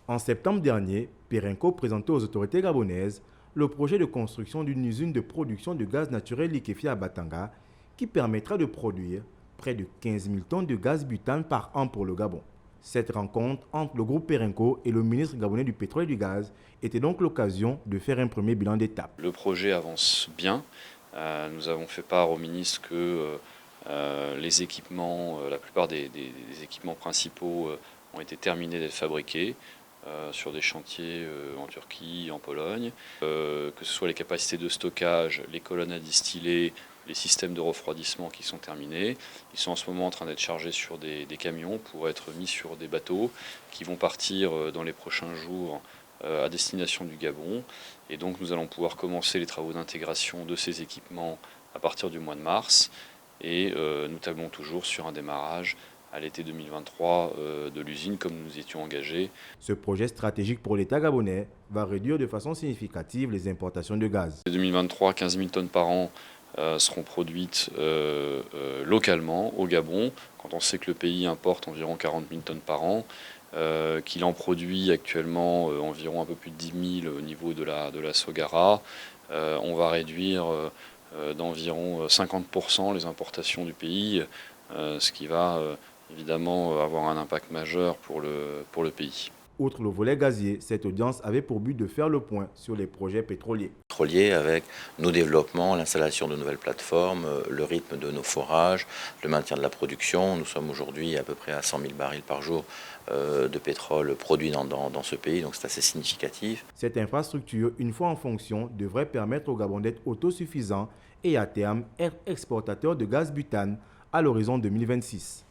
En septembre dernier, Perenco présentait aux autorités gabonaises le projet de construction d'une usine de production de gaz naturel liquéfié à Batanga qui permettra de produire près de 15 000 tonnes de gaz butane par an pour le Gabon. Cette rencontre entre le groupe Perenco et le ministre gabonais du pétrole et du gaz était donc l'occasion de faire un premier bilan d'étape. Le projet avance bien. Nous avons fait part au ministre que les équipements, la plupart des équipements principaux ont été terminés d'être fabriqués sur des chantiers en Turquie, en Pologne, que ce soit les capacités de stockage, les colonnes à distiller, les systèmes de refroidissement qui sont terminés. Ils sont en ce moment en train d'être chargés sur des camions pour être mis sur des bateaux qui vont partir dans les prochains jours à destination du Gabon. Et donc nous allons pouvoir commencer les travaux d'intégration de ces équipements à partir du mois de mars. Et nous tablons toujours sur un démarrage à l'été 2023 de l'usine comme nous étions engagés. Ce projet stratégique pour l'État gabonais va réduire de façon significative les importations de gaz. En 2023, 15 000 tonnes par an seront produites localement au Gabon, quand on sait que le pays importe environ 40 000 tonnes par an, qu'il en produit actuellement environ un peu plus de 10 000 au niveau de la Sogara. On va réduire d'environ 50% les importations du pays, ce qui va évidemment avoir un impact majeur pour le pays. Outre le volet gazier, cette audience avait pour but de faire le point sur les projets pétroliers. Avec nos développements, l'installation de nouvelles plateformes, le rythme de nos forages, le maintien de la production. Nous sommes aujourd'hui à peu près à 100 000 barils par jour de pétrole produit dans ce pays, donc c'est assez significatif. Cette infrastructure, une fois en fonction, devrait permettre au Gabon d'être autosuffisant et à terme être exportateur de gaz butane à l'horizon 2026.